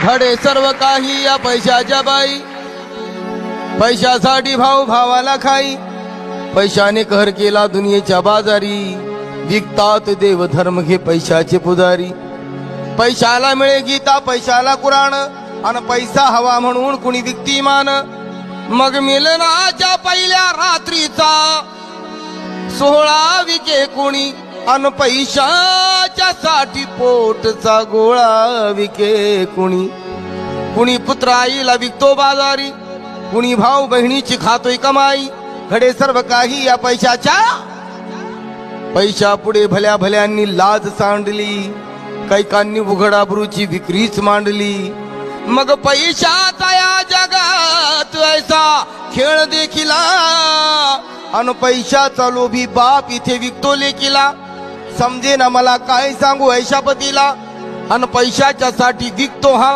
घडे सर्व काही या पैशाच्या बाई, पैशासाठी भाऊ भावाला खाई, पैशाने कहर केला दुनियेच्या बाजारी, विकतात देव धर्म घे पैशाचे पुजारी. पैशाला मिळे गीता पैशाला कुराण, आणि पैसा हवा म्हणून कुणी विकतीमान. मग मिलनाच्या पहिल्या रात्रीचा सोहळा विके कुणी, अन पैशाच्या साठी पोटचा गोळा विके कुणी. कुणी पुत्र आईला विकतो बाजारी, कुणी भाऊ बहिणीची खातोय कमाई. घडे सर्व काही या पैशाच्या, पैशा पुढे भल्या भल्यांनी लाज सांडली, कैकांनी उघड आबरूची विक्रीच मांडली. मग पैशाचा या जगात ऐसा खेळ देखिला, अन पैशाचा लोभी बाप इथे विकतो लेकीला. समजे ना मला काय सांगू ऐशापतीला, अन पैशाच्या साठी विकतो हा